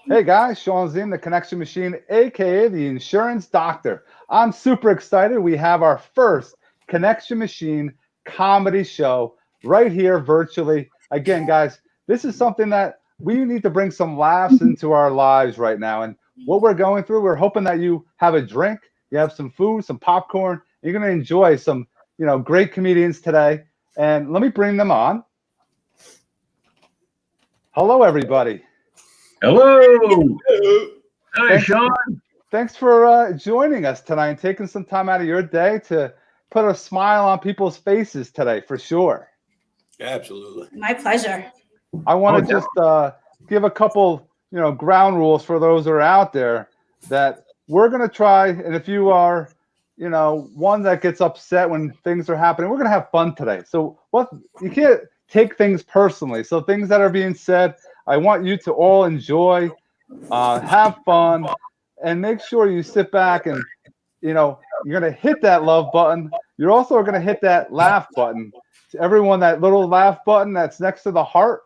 Hey guys, shawn-ziem, the connection machine, aka the insurance doctor. I'm super excited. We have our first connection machine comedy show right here virtually. Again, guys, this is something that we need to bring some laughs into our lives right now. And what we're going through, we're hoping that you have a drink, you have some food, some popcorn. You're going to enjoy some, great comedians today. And let me bring them on. Hello, everybody. Hello. Hi, Sean. Thanks for joining us tonight and taking some time out of your day to put a smile on people's faces today, for sure. Absolutely. My pleasure. I want to just give a couple, ground rules for those who are out there that we're going to try. And if you are, one that gets upset when things are happening, we're going to have fun today. So you can't take things personally. So things that are being said, I want you to all enjoy, have fun, and make sure you sit back and, you're going to hit that love button. You're also going to hit that laugh button. To everyone, that little laugh button that's next to the heart,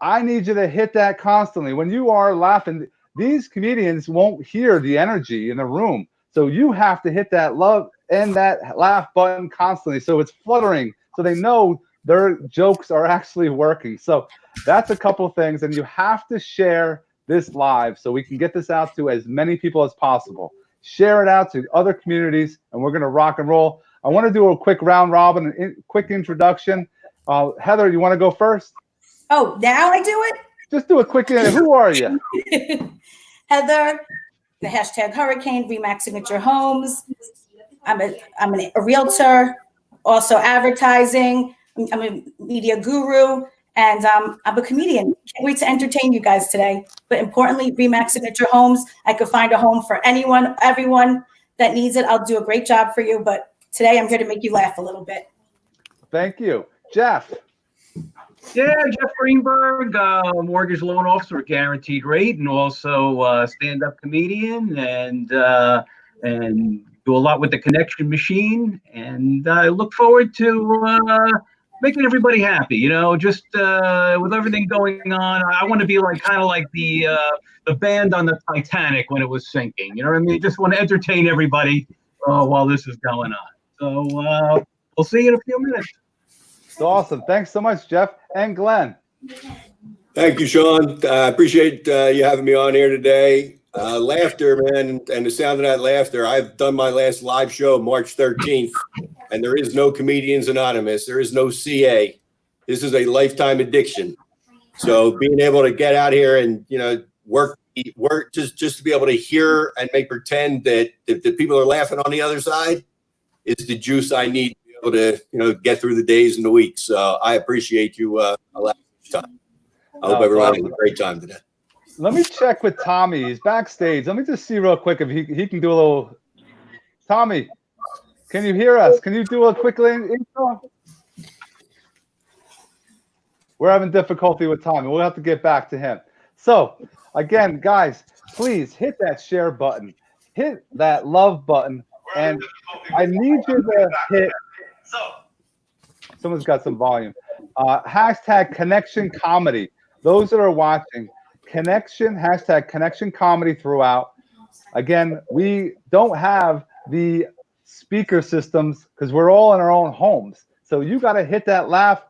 I need you to hit that constantly. When you are laughing, these comedians won't hear the energy in the room. So you have to hit that love and that laugh button constantly. So it's fluttering. So they know their jokes are actually working. So that's a couple things. And you have to share this live so we can get this out to as many people as possible. Share it out to other communities, and we're going to rock and roll. I want to do a quick round robin, quick introduction. Heather, you want to go first? Oh, now I do it? Just do a quick, who are you? Heather, the #Hurricane, Remax Signature Homes. I'm a realtor, also advertising. I'm a media guru, and I'm a comedian. Can't wait to entertain you guys today. But importantly, Remax Signature Homes. I could find a home for anyone, everyone that needs it. I'll do a great job for you. But today I'm here to make you laugh a little bit. Thank you. Jeff. Yeah, Jeff Greenberg, mortgage loan officer at Guaranteed Rate, and also stand-up comedian, and do a lot with the connection machine. And I look forward to making everybody happy. Just with everything going on, I want to be kind of like the band on the Titanic when it was sinking. You know what I mean? Just want to entertain everybody while this is going on. So we'll see you in a few minutes. It's awesome. Thanks so much, Jeff. And Glenn. Thank you, Sean. I appreciate you having me on here today. Laughter, man, and the sound of that laughter. I've done my last live show March 13th, and there is no Comedians Anonymous. There is no CA. This is a lifetime addiction. So being able to get out here and, work just to be able to hear and make pretend that the people are laughing on the other side is the juice I need to be able to, get through the days and the weeks. So I appreciate you allowing me time. I hope everyone has a great time today. Let me check with Tommy. He's backstage. Let me just see real quick if he can do a little. Tommy, can you hear us? Can you do a quick intro? We're having difficulty with Tommy. We'll have to get back to him. So, again, guys, please hit that share button. Hit that love button. And I need you to hit. Someone's got some volume. #Connection Comedy. Those that are watching, #Connection Comedy throughout. Again, we don't have the speaker systems because we're all in our own homes. So you got to hit that laugh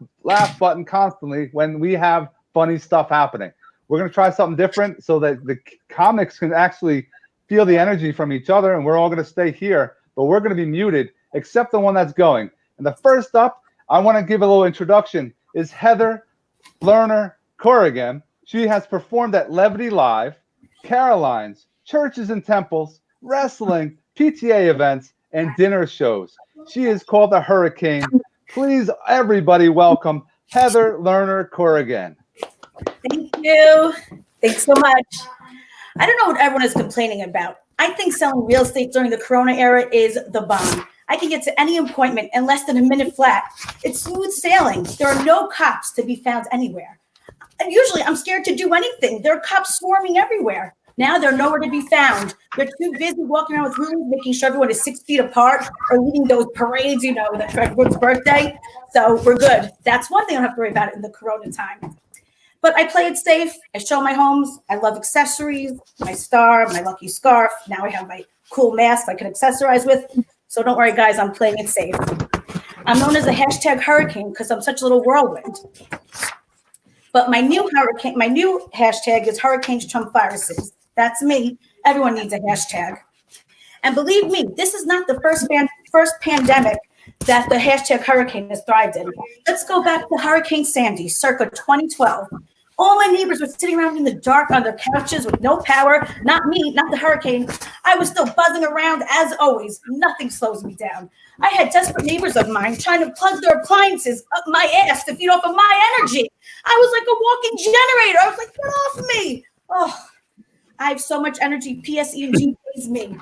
button constantly when we have funny stuff happening. We're going to try something different so that the comics can actually feel the energy from each other, and we're all going to stay here, but we're going to be muted except the one that's going. And the first up, I want to give a little introduction, is Heather Lerner Corrigan. She has performed at Levity Live, Caroline's, churches and temples, wrestling, PTA events, and dinner shows. She is called the Hurricane. Please, everybody, welcome Heather Lerner Corrigan. Thank you. Thanks so much. I don't know what everyone is complaining about. I think selling real estate during the Corona era is the bomb. I can get to any appointment in less than a minute flat. It's smooth sailing. There are no cops to be found anywhere. And usually I'm scared to do anything. There are cops swarming everywhere. Now they're nowhere to be found. They're too busy walking around with rules, making sure everyone is 6 feet apart or leading those parades, that's everyone's birthday. So we're good. That's one thing I don't have to worry about in the Corona time. But I play it safe. I show my homes. I love accessories, my star, my lucky scarf. Now I have my cool mask I can accessorize with. So don't worry, guys, I'm playing it safe. I'm known as a hashtag hurricane because I'm such a little whirlwind. But my new hashtag is hurricanes trump viruses. That's me. Everyone needs a hashtag. And believe me, this is not the first pandemic that the hashtag hurricane has thrived in. Let's go back to Hurricane Sandy, circa 2012. All my neighbors were sitting around in the dark on their couches with no power. Not me, not the hurricane. I was still buzzing around as always. Nothing slows me down. I had desperate neighbors of mine trying to plug their appliances up my ass to feed off of my energy. I was like a walking generator. I was like, get off me. Oh, I have so much energy. PSE&G pays me.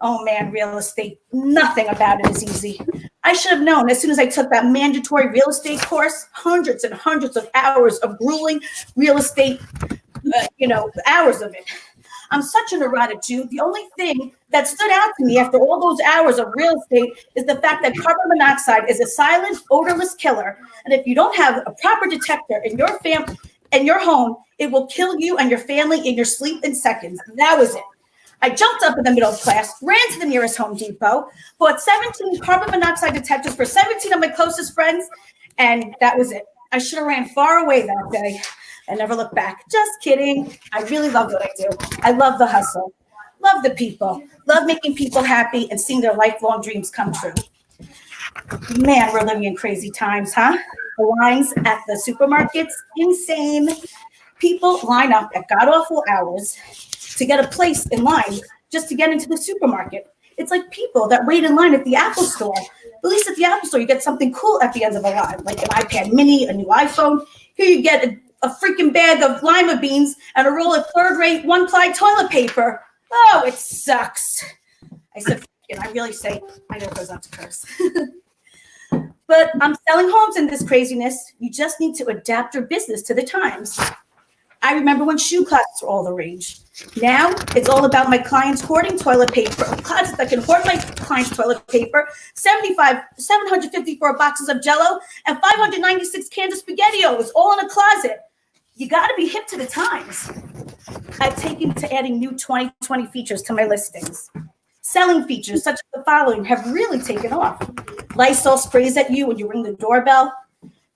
Oh man, real estate. Nothing about it is easy. I should have known as soon as I took that mandatory real estate course, hundreds and hundreds of hours of grueling real estate, hours of it. I'm such an neurotic Jew. The only thing that stood out to me after all those hours of real estate is the fact that carbon monoxide is a silent, odorless killer. And if you don't have a proper detector in your your home, it will kill you and your family in your sleep in seconds. That was it. I jumped up in the middle class, ran to the nearest Home Depot, bought 17 carbon monoxide detectors for 17 of my closest friends, and that was it. I should have ran far away that day. I never looked back. Just kidding. I really love what I do. I love the hustle, love the people, love making people happy and seeing their lifelong dreams come true. Man, we're living in crazy times, huh? The lines at the supermarkets, insane. People line up at god-awful hours to get a place in line just to get into the supermarket. It's like people that wait in line at the Apple store. At least at the Apple store, you get something cool at the end of a line, like an iPad mini, a new iPhone. Here you get a freaking bag of lima beans and a roll of third-rate one-ply toilet paper. Oh, it sucks. I said, I really say, I know it goes out to curse. But I'm selling homes in this craziness. You just need to adapt your business to the times. I remember when shoe closets were all the rage. Now it's all about my clients hoarding toilet paper, closets that can hoard my clients' toilet paper, 754 boxes of Jell-O, and 596 cans of SpaghettiOs, all in a closet. You got to be hip to the times. I've taken to adding new 2020 features to my listings. Selling features such as the following have really taken off. Lysol sprays at you when you ring the doorbell.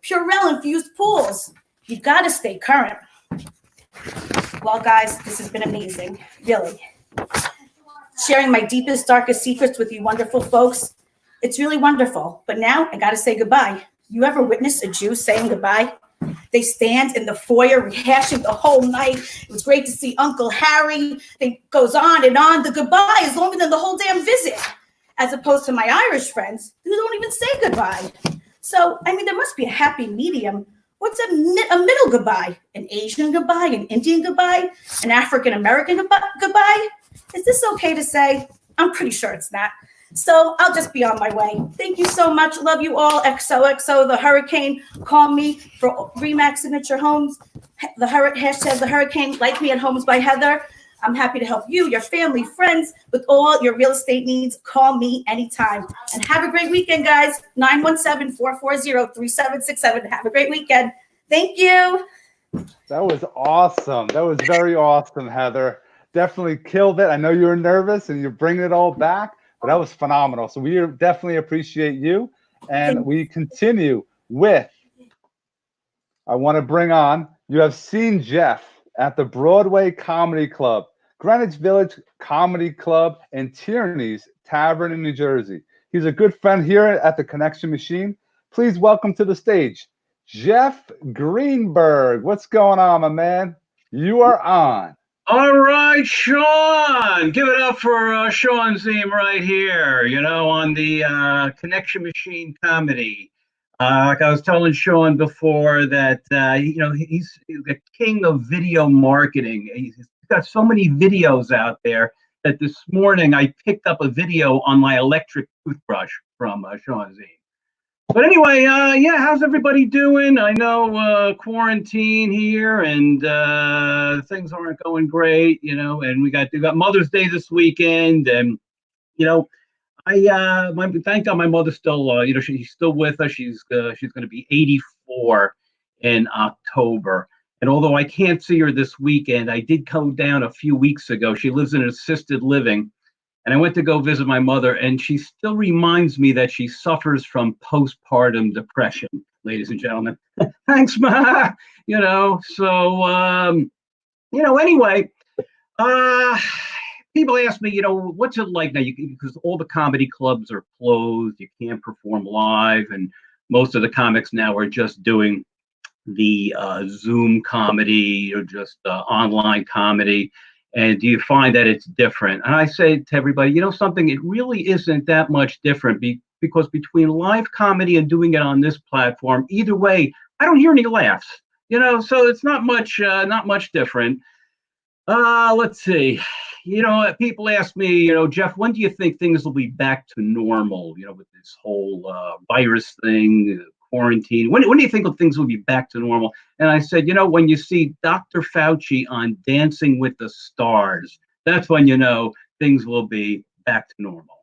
Purell infused pools. You've got to stay current. Well, guys, this has been amazing, really. Sharing my deepest, darkest secrets with you wonderful folks. It's really wonderful. But now I got to say goodbye. You ever witness a Jew saying goodbye? They stand in the foyer rehashing the whole night. It was great to see Uncle Harry. It goes on and on. The goodbye is longer than the whole damn visit, as opposed to my Irish friends who don't even say goodbye. So, I mean, there must be a happy medium. What's a middle goodbye? An Asian goodbye? An Indian goodbye? An African-American goodbye? Is this okay to say? I'm pretty sure it's not. So I'll just be on my way. Thank you so much. Love you all. XOXO, the hurricane. Call me for Remax Signature Homes. The hashtag the hurricane. Like Me at Homes by Heather. I'm happy to help you, your family, friends with all your real estate needs. Call me anytime. And have a great weekend, guys. 917-440-3767. Have a great weekend. Thank you. That was awesome. That was very awesome, Heather. Definitely killed it. I know you were nervous and you're bringing it all back, but that was phenomenal. So we definitely appreciate you. And we continue with, I want to bring on, you have seen Jeff at the Broadway Comedy Club, Greenwich Village Comedy Club, and Tierney's Tavern in New Jersey. He's a good friend here at the Connection Machine. Please welcome to the stage, Jeff Greenberg. What's going on, my man? You are on. All right, Sean. Give it up for shawn-ziem right here, on the Connection Machine comedy. Like I was telling Sean before that, he's the king of video marketing. He's got so many videos out there that this morning I picked up a video on my electric toothbrush from shawn-ziem. But anyway, how's everybody doing? I know quarantine here and things aren't going great, and we got Mother's Day this weekend, and thank God my mother's still, she's still with us. She's going to be 84 in October, And although I can't see her this weekend, I did come down a few weeks ago. She lives in assisted living. And I went to go visit my mother, and she still reminds me that she suffers from postpartum depression, ladies and gentlemen. Thanks, Ma. Anyway, people ask me, what's it like now? Because all the comedy clubs are closed. You can't perform live. And most of the comics now are just doing the Zoom comedy or just online comedy. And do you find that it's different? And I say to everybody, something, it really isn't that much different because between live comedy and doing it on this platform, either way, I don't hear any laughs, so it's not much different. Let's see. People ask me, Jeff, when do you think things will be back to normal, with this whole virus thing, quarantine? When do you think things will be back to normal? And I said, when you see Dr. Fauci on Dancing with the Stars, that's when things will be back to normal,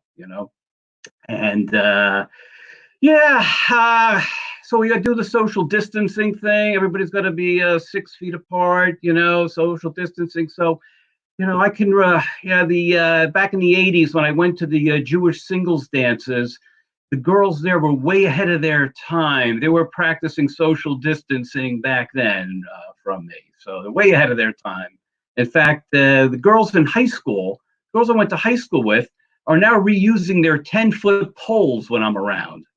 And so we got to do the social distancing thing. Everybody's got to be 6 feet apart, social distancing. So, I can, back in the 80s when I went to the Jewish singles dances, the girls there were way ahead of their time. They were practicing social distancing back then from me. So they're way ahead of their time. In fact, the girls in high school, girls I went to high school with, are now reusing their 10-foot poles when I'm around,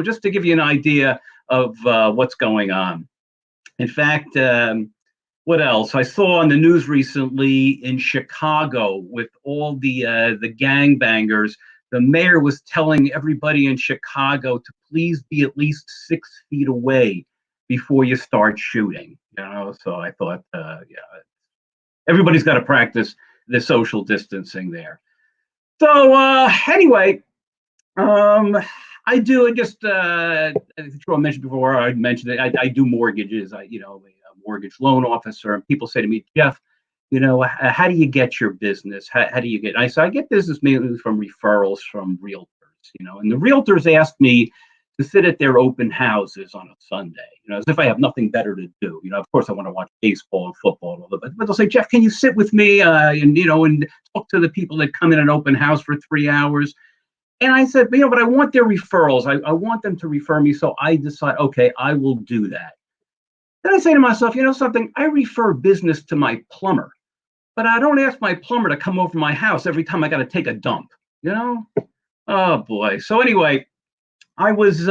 just to give you an idea of what's going on. In fact, what else? I saw on the news recently in Chicago with all the gangbangers, the mayor was telling everybody in Chicago to please be at least 6 feet away before you start shooting. So I thought, everybody's got to practice the social distancing there. So anyway, I do. I mentioned before. I mentioned it. I do mortgages. A mortgage loan officer, and people say to me, Jeff, how do you get your business? How do you get? I get business mainly from referrals from realtors. And the realtors ask me to sit at their open houses on a Sunday, as if I have nothing better to do. Of course I want to watch baseball and football and all that, but they'll say, Jeff, can you sit with me and talk to the people that come in an open house for 3 hours? And I said, but I want their referrals. I want them to refer me. So I decide, okay, I will do that. Then I say to myself, something, I refer business to my plumber, but I don't ask my plumber to come over to my house every time I got to take a dump, Oh boy. So anyway, I was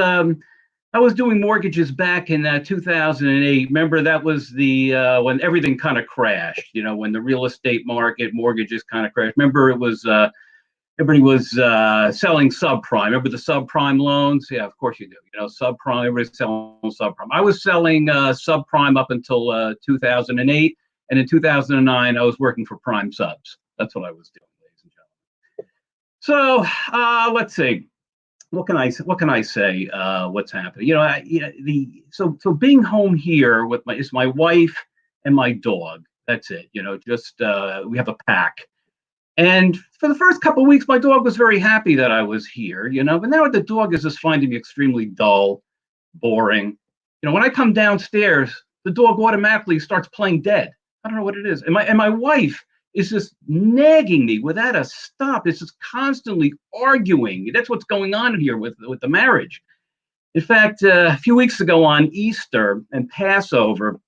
doing mortgages back in 2008. Remember, that was the when everything kind of crashed. When the real estate market, mortgages kind of crashed. Remember, it was everybody was selling subprime. Remember the subprime loans? Yeah, of course you do. Subprime. Everybody's selling subprime. I was selling subprime up until 2008, and in 2009, I was working for Prime Subs. That's what I was doing, ladies and gentlemen. So let's see. What can I say? What's happening? So being home here with my wife and my dog. That's it. Just we have a pack. And for the first couple of weeks, my dog was very happy that I was here. But now the dog is just finding me extremely dull, boring. When I come downstairs, the dog automatically starts playing dead. I don't know what it is. And my wife is just nagging me without a stop. It's just constantly arguing. That's what's going on here with the marriage. In fact, a few weeks ago on Easter and Passover,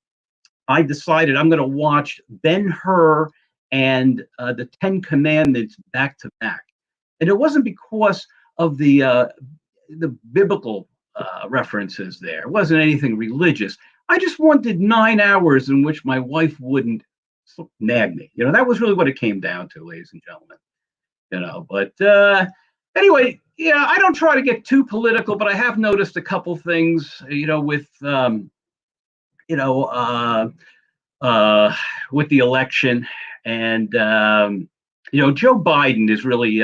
I decided I'm going to watch Ben-Hur and the Ten Commandments back to back. And it wasn't because of the biblical references there. It wasn't anything religious. I just wanted 9 hours in which my wife wouldn't nag me. That was really what it came down to, ladies and gentlemen. But anyway, I don't try to get too political, but I have noticed a couple things, with with the election, and Joe Biden is really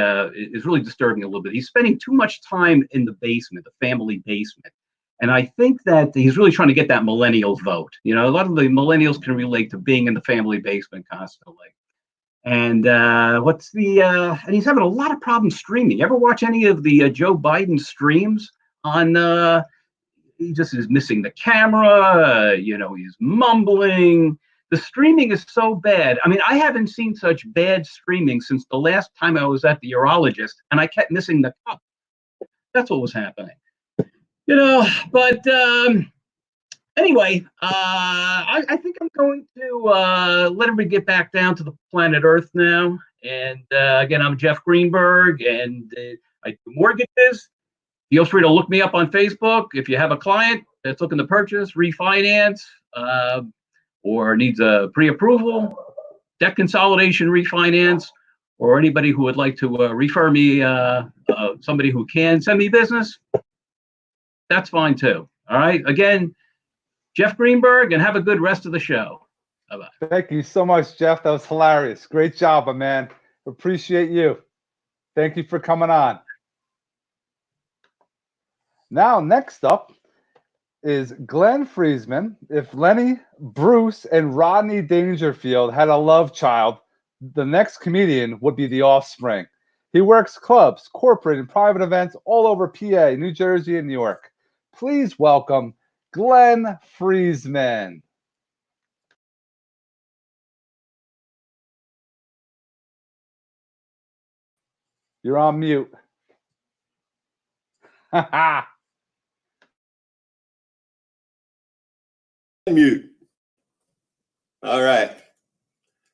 disturbing a little bit. He's spending too much time in the basement, the family basement. And I think that he's really trying to get that millennial vote. A lot of the millennials can relate to being in the family basement constantly. And and he's having a lot of problems streaming. You ever watch any of the Joe Biden streams on he just is missing the camera. He's mumbling. The streaming is so bad. I mean, I haven't seen such bad streaming since the last time I was at the urologist, and I kept missing the cup. That's what was happening. But anyway, I think I'm going to let everybody get back down to the planet Earth now. And again, I'm Jeff Greenberg, and I do mortgages. Feel free to look me up on Facebook if you have a client that's looking to purchase, refinance, or needs a pre-approval, debt consolidation, refinance, or anybody who would like to refer me somebody who can send me business. That's fine too. All right. Again, Jeff Greenberg, and have a good rest of the show. Bye-bye. Thank you so much, Jeff. That was hilarious. Great job, my man. Appreciate you. Thank you for coming on. Now, next up is Glenn Freezman. If Lenny, Bruce, and Rodney Dangerfield had a love child, the next comedian would be The Offspring. He works clubs, corporate, and private events all over PA, New Jersey, and New York. Please welcome Glenn Freezman. You're on mute. Mute. All right.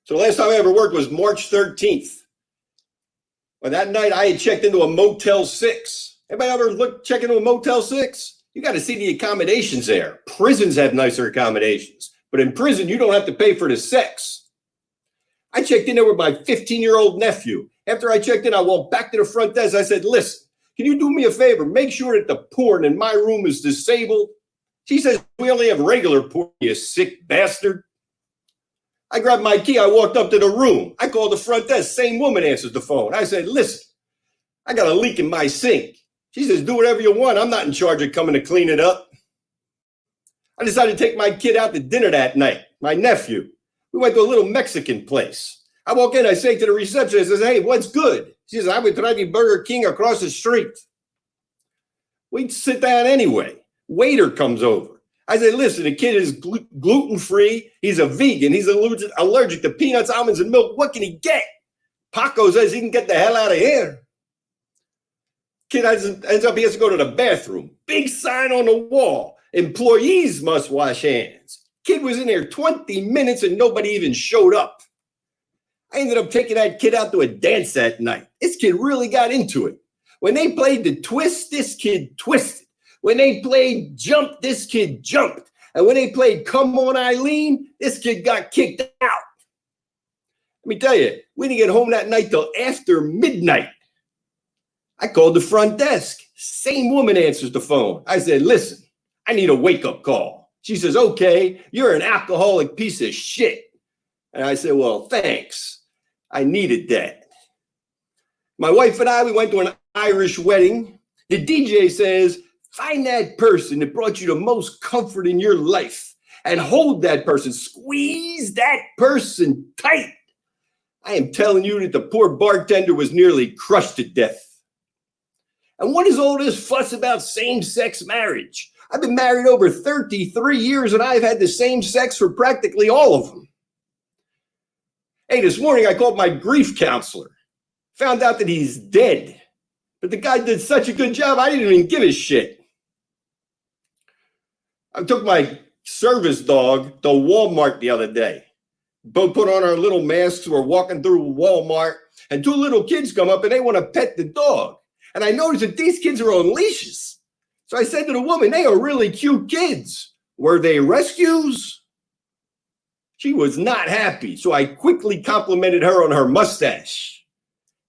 So the last time I ever worked was March 13th. Well, that night I had checked into a Motel 6. Anybody ever check into a Motel 6? You got to see the accommodations there. Prisons have nicer accommodations, but in prison you don't have to pay for the sex. I checked in there with my 15-year-old nephew. After I checked in, I walked back to the front desk. I said, listen, can you do me a favor? Make sure that the porn in my room is disabled. She says, we only have regular porn, you sick bastard. I grabbed my key. I walked up to the room. I called the front desk. Same woman answers the phone. I said, listen, I got a leak in my sink. She says, do whatever you want. I'm not in charge of coming to clean it up. I decided to take my kid out to dinner that night, my nephew. We went to a little Mexican place. I walk in, I say to the receptionist, I says, hey, what's good? She says, I would try to Burger King across the street. We sit down anyway. Waiter comes over. I said, listen, the kid is gluten-free. He's a vegan. He's allergic to peanuts, almonds, and milk. What can he get? Paco says he can get the hell out of here. Kid ends up, he has to go to the bathroom. Big sign on the wall. Employees must wash hands. Kid was in there 20 minutes and nobody even showed up. I ended up taking that kid out to a dance that night. This kid really got into it. When they played the twist, this kid twisted. When they played jump, this kid jumped. And when they played Come On Eileen, this kid got kicked out. Let me tell you, we didn't get home that night till after midnight. I called the front desk. Same woman answers the phone. I said, listen, I need a wake-up call. She says, okay, you're an alcoholic piece of shit. And I said, well, thanks. I needed that. My wife and I, we went to an Irish wedding. The DJ says, find that person that brought you the most comfort in your life and hold that person. Squeeze that person tight. I am telling you that the poor bartender was nearly crushed to death. And what is all this fuss about same-sex marriage? I've been married over 33 years and I've had the same sex for practically all of them. Hey, this morning I called my grief counselor. Found out that he's dead. But the guy did such a good job, I didn't even give a shit. I took my service dog to Walmart the other day. Both put on our little masks. We're walking through Walmart, and two little kids come up and they want to pet the dog. And I noticed that these kids are on leashes. So I said to the woman, they are really cute kids. Were they rescues? She was not happy. So I quickly complimented her on her mustache.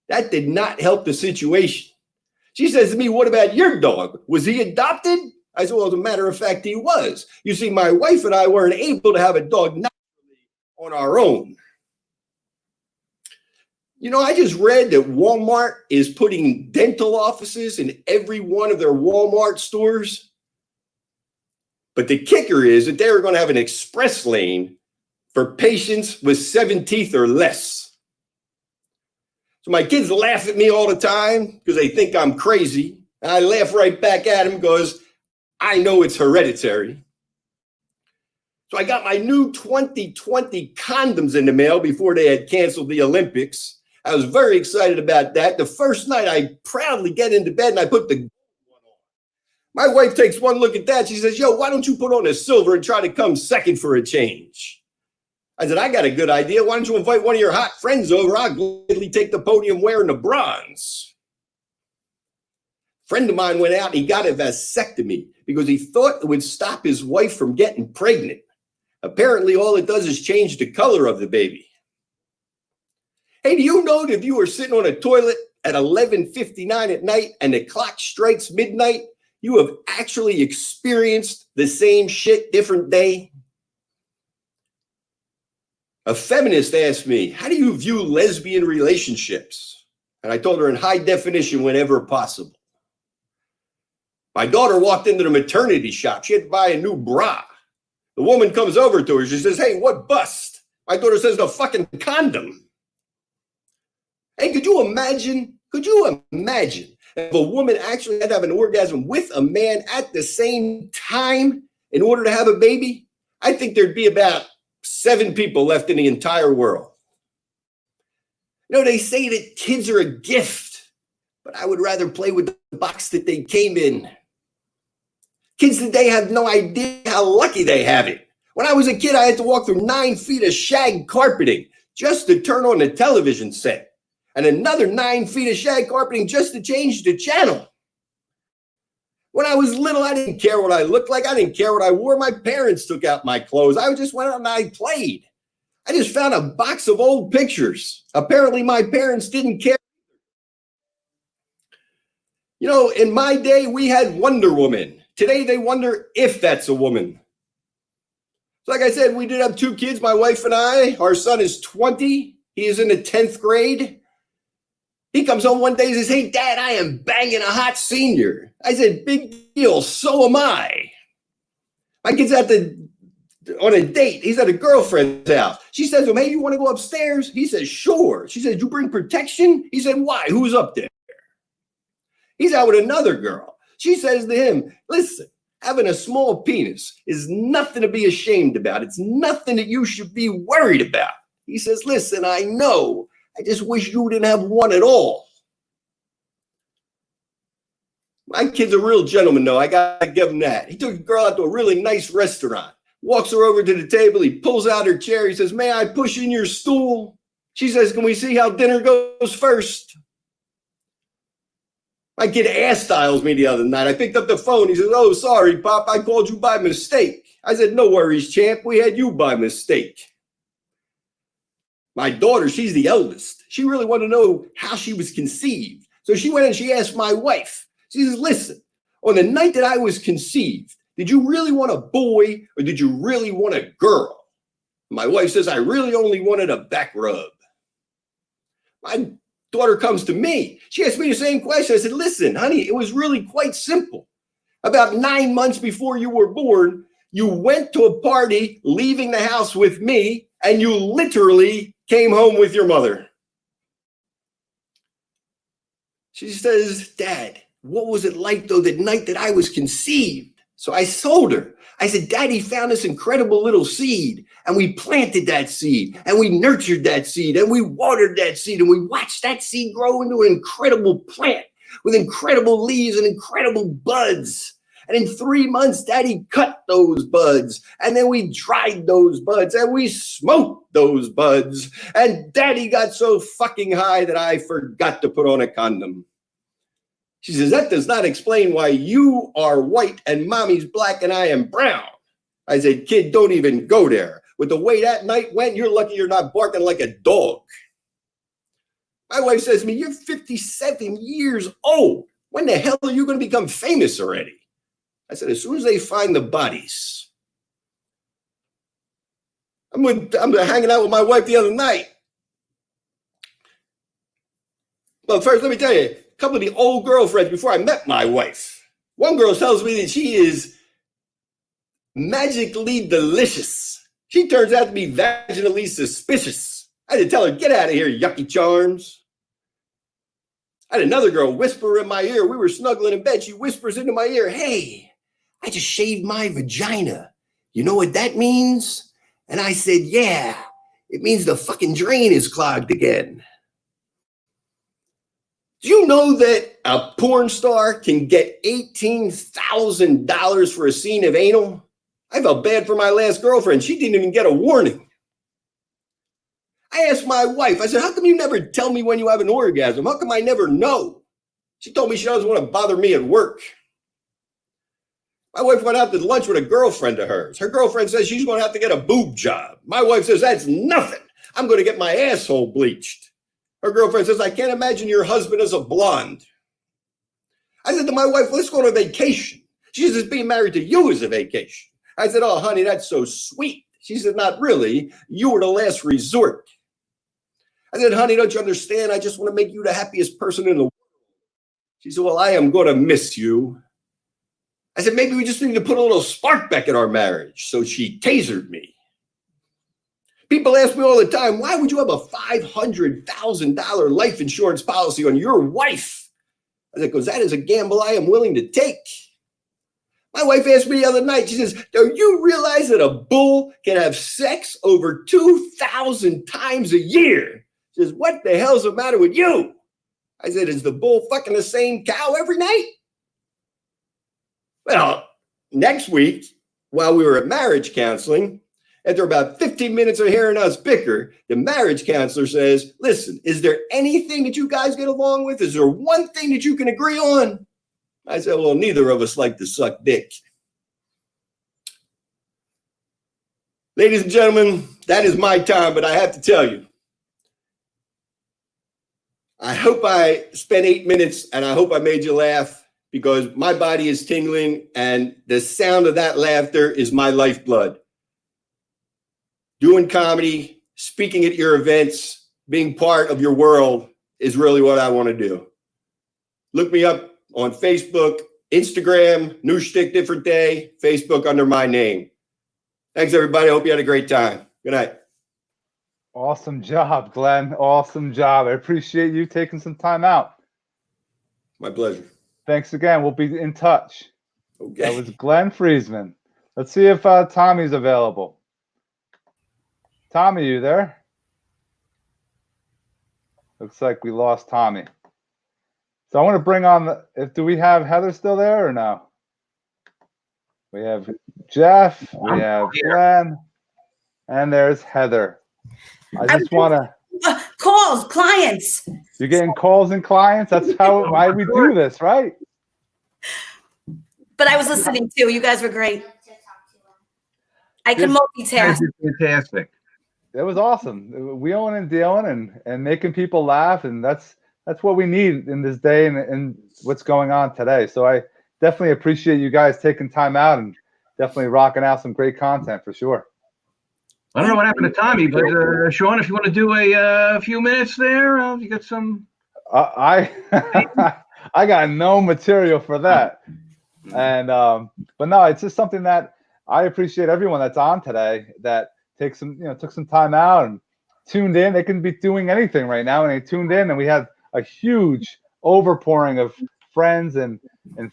That did not help the situation. She says to me, what about your dog? Was he adopted? I said, well, as a matter of fact, he was. You see, my wife and I weren't able to have a dog naturally on our own. You know, I just read that Walmart is putting dental offices in every one of their Walmart stores. But the kicker is that they're going to have an express lane for patients with 7 teeth or less. So my kids laugh at me all the time because they think I'm crazy. And I laugh right back at them because I know it's hereditary. So I got my new 2020 condoms in the mail before they had canceled the Olympics. I was very excited about that. The first night, I proudly get into bed and I put the gold one on. My wife takes one look at that. She says, yo, why don't you put on a silver and try to come second for a change? I said, I got a good idea. Why don't you invite one of your hot friends over? I'll gladly take the podium wearing the bronze. A friend of mine went out and he got a vasectomy because he thought it would stop his wife from getting pregnant. Apparently, all it does is change the color of the baby. Hey, do you know that if you were sitting on a toilet at 11:59 at night and the clock strikes midnight, you have actually experienced the same shit, different day? A feminist asked me, how do you view lesbian relationships? And I told her in high definition whenever possible. My daughter walked into the maternity shop. She had to buy a new bra. The woman comes over to her. She says, hey, what bust? My daughter says, the fucking condom. Hey, could you imagine if a woman actually had to have an orgasm with a man at the same time in order to have a baby? I think there'd be about 7 people left in the entire world. You know, they say that kids are a gift, but I would rather play with the box that they came in. Kids today have no idea how lucky they have it. When I was a kid, I had to walk through 9 feet of shag carpeting just to turn on the television set, and another 9 feet of shag carpeting just to change the channel. When I was little, I didn't care what I looked like. I didn't care what I wore. My parents took out my clothes. I just went out and I played. I just found a box of old pictures. Apparently, my parents didn't care. You know, in my day, we had Wonder Woman. Today, they wonder if that's a woman. So like I said, we did have 2 kids, my wife and I. Our son is 20. He is in the 10th grade. He comes home one day and says, hey, Dad, I am banging a hot senior. I said, big deal, so am I. My kid's on a date. He's at a girlfriend's house. She says to him, hey, you want to go upstairs? He says, sure. She says, you bring protection? He said, why? Who's up there? He's out with another girl. She says to him, listen, having a small penis is nothing to be ashamed about. It's nothing that you should be worried about. He says, listen, I know. I just wish you didn't have one at all. My kid's a real gentleman, though. I got to give him that. He took a girl out to a really nice restaurant, walks her over to the table. He pulls out her chair. He says, may I push in your stool? She says, can we see how dinner goes first? My kid ass styles me the other night. I picked up the phone. He says, oh, sorry, Pop. I called you by mistake. I said, no worries, champ. We had you by mistake. My daughter, she's the eldest. She really wanted to know how she was conceived. So she went and she asked my wife. She says, listen, on the night that I was conceived, did you really want a boy or did you really want a girl? My wife says, I really only wanted a back rub. My daughter comes to me. She asked me the same question. I said, listen, honey, it was really quite simple. About 9 months before you were born, you went to a party, leaving the house with me, and you literally came home with your mother. She says, Dad, what was it like, though, the night that I was conceived? So I told her. I said, Daddy found this incredible little seed, and we planted that seed, and we nurtured that seed, and we watered that seed, and we watched that seed grow into an incredible plant with incredible leaves and incredible buds. And in 3 months, Daddy cut those buds, and then we dried those buds, and we smoked those buds, and Daddy got so fucking high that I forgot to put on a condom. She says, that does not explain why you are white and mommy's black and I am brown. I said, kid, don't even go there. With the way that night went, you're lucky you're not barking like a dog. My wife says to me, you're 57 years old. When the hell are you going to become famous already? I said, as soon as they find the bodies. I'm hanging out with my wife the other night. Well, first, let me tell you, a couple of the old girlfriends before I met my wife. One girl tells me that she is magically delicious. She turns out to be vaginally suspicious. I had to tell her, get out of here, yucky charms. I had another girl whisper in my ear. We were snuggling in bed. She whispers into my ear, hey, I just shaved my vagina. You know what that means? And I said, yeah, it means the fucking drain is clogged again. Do you know that a porn star can get $18,000 for a scene of anal? I felt bad for my last girlfriend. She didn't even get a warning. I asked my wife, I said, how come you never tell me when you have an orgasm? How come I never know? She told me she doesn't want to bother me at work. My wife went out to lunch with a girlfriend of hers. Her girlfriend says she's going to have to get a boob job. My wife says, that's nothing. I'm going to get my asshole bleached. Her girlfriend says, I can't imagine your husband as a blonde. I said to my wife, let's go on a vacation. She says, being married to you is a vacation. I said, oh, honey, that's so sweet. She said, not really. You were the last resort. I said, honey, don't you understand? I just want to make you the happiest person in the world. She said, well, I am going to miss you. I said, maybe we just need to put a little spark back in our marriage. So she tasered me. People ask me all the time, why would you have a $500,000 life insurance policy on your wife? I said, because that is a gamble I am willing to take. My wife asked me the other night, she says, do you realize that a bull can have sex over 2,000 times a year? She says, what the hell's the matter with you? I said, is the bull fucking the same cow every night? Well, next week, while we were at marriage counseling, after about 15 minutes of hearing us bicker, the marriage counselor says, listen, is there anything that you guys get along with? Is there one thing that you can agree on? I said, well, neither of us like to suck dick. Ladies and gentlemen, that is my time, but I have to tell you, I hope I spent 8 minutes and I hope I made you laugh because my body is tingling and the sound of that laughter is my lifeblood. Doing comedy, speaking at your events, being part of your world is really what I want to do. Look me up on Facebook, Instagram, new shtick, different day, Facebook under my name. Thanks, everybody. I hope you had a great time. Good night. Awesome job, Glenn. Awesome job. I appreciate you taking some time out. My pleasure. Thanks again. We'll be in touch. Okay. That was Glenn Freezman. Let's see if Tommy's available. Tommy, you there? Looks like we lost Tommy. So I want to bring on do we have Heather still there or no? We have Jeff, we have Glenn, and there's Heather. I just want to calls, clients. You're getting calls and clients. That's why we do this, right? But I was listening too. You guys were great. I can multitask. Fantastic. It was awesome. Wheeling and dealing and making people laugh, and that's what we need in this day and what's going on today. So I definitely appreciate you guys taking time out and definitely rocking out some great content for sure. I don't know what happened to Tommy, but Shawn, if you want to do a few minutes there, you got some. I got no material for that, and but no, it's just something that I appreciate everyone that's on today that took some time out and tuned in. They can be doing anything right now, and they tuned in, and we had a huge overpouring of friends and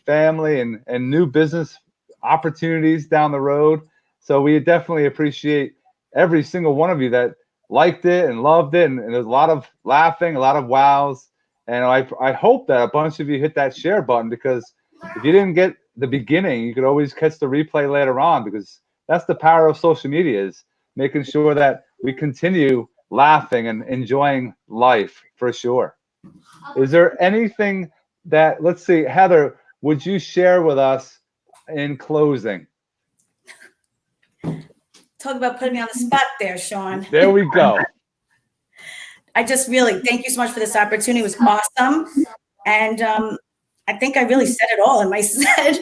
family and new business opportunities down the road. So we definitely appreciate every single one of you that liked it and loved it, and there's a lot of laughing, a lot of wows, and I hope that a bunch of you hit that share button, because if you didn't get the beginning, you could always catch the replay later on, because that's the power of social media, is making sure that we continue laughing and enjoying life for sure. Is there anything that, let's see, Heather, would you share with us in closing? Talk about putting me on the spot there, Shawn. There we go. I just really thank you so much for this opportunity. It was awesome. And I think I really said it all in my set.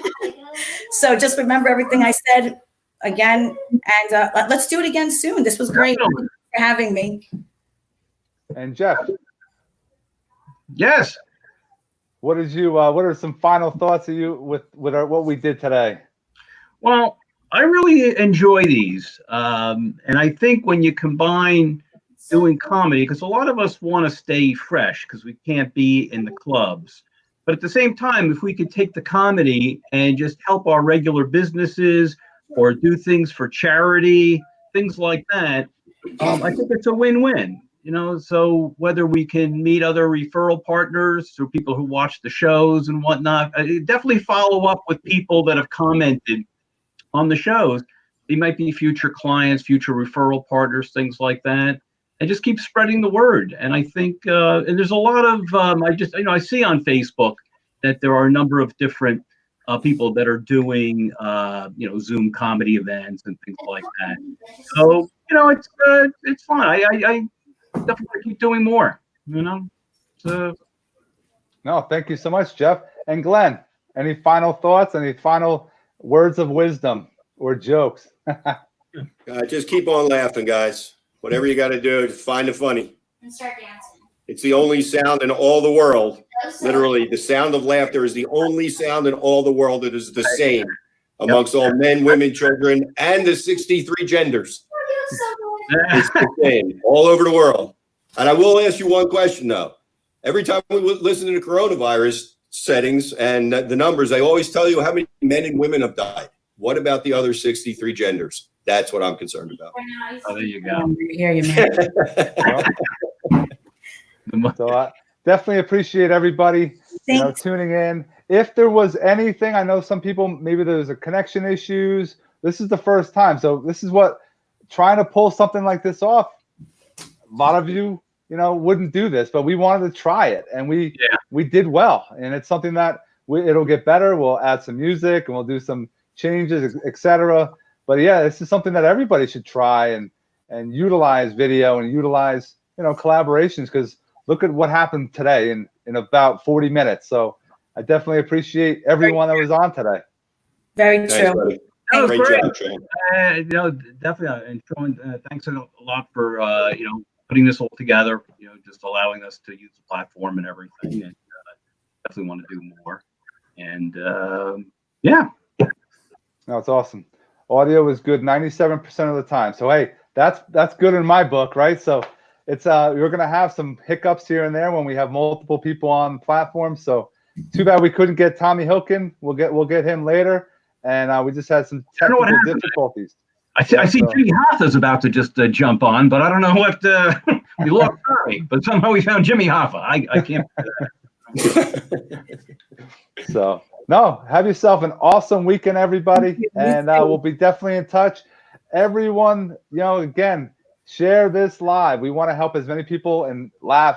So just remember everything I said again. And let's do it again soon. This was great. Thank you for having me. And Jeff. Yes. What are some final thoughts of you with what we did today? Well, I really enjoy these. And I think when you combine doing comedy, because a lot of us want to stay fresh because we can't be in the clubs. But at the same time, if we could take the comedy and just help our regular businesses or do things for charity, things like that, I think it's a win-win. So whether we can meet other referral partners through people who watch the shows and whatnot, definitely follow up with people that have commented on the shows. They might be future clients, future referral partners, things like that, and just keep spreading the word. And I think, and there's a lot of, I see on Facebook that there are a number of different people that are doing, Zoom comedy events and things like that. So, it's fun. I definitely keep doing more, So. No, thank you so much, Jeff. And Glenn, any final thoughts? Any final words of wisdom or jokes? Just keep on laughing, guys. Whatever you got to do, just find it funny. And start dancing. It's the only sound in all the world. Literally, the sound of laughter is the only sound in all the world that is the same amongst all men, women, children, and the 63 genders. It's the same all over the world. And I will ask you one question, though. Every time we listen to the coronavirus settings and the numbers, they always tell you how many men and women have died. What about the other 63 genders? That's what I'm concerned about. Oh, there you go. Hear you, man. So I definitely appreciate everybody tuning in. If there was anything, I know some people, maybe there's a connection issues. This is the first time. So this is what, trying to pull something like this off, a lot of you, wouldn't do this, but we wanted to try it, and we did well. And it's something that it'll get better. We'll add some music and we'll do some changes, etc. But yeah, this is something that everybody should try and utilize video and utilize, collaborations, because look at what happened today in about 40 minutes. So I definitely appreciate everyone that was on today. Very true. That was Great great. job, Sean. Definitely. And Sean, thanks a lot for, putting this all together, just allowing us to use the platform and everything. And definitely want to do more. And No, it's awesome. Audio is good 97% of the time. So hey, that's good in my book, right? So it's we're gonna have some hiccups here and there when we have multiple people on the platform. So too bad we couldn't get Tommy Hilkin. We'll get him later. And we just had some technical difficulties. I see Jimmy Hoffa is about to just jump on, but I don't know what we lost Tommy, but somehow we found Jimmy Hoffa. I can't. So no, have yourself an awesome weekend, everybody, and we'll be definitely in touch. Everyone, again, share this live. We want to help as many people and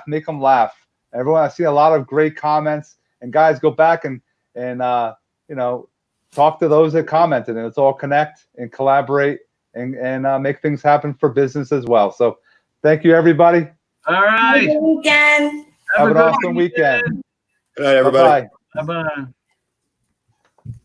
make them laugh. Everyone, I see a lot of great comments, and guys, go back and talk to those that commented, and let's all connect and collaborate and make things happen for business as well. So thank you, everybody. All right. Have a good weekend. Have an awesome weekend. Good night, everybody. Bye-bye. Bye-bye.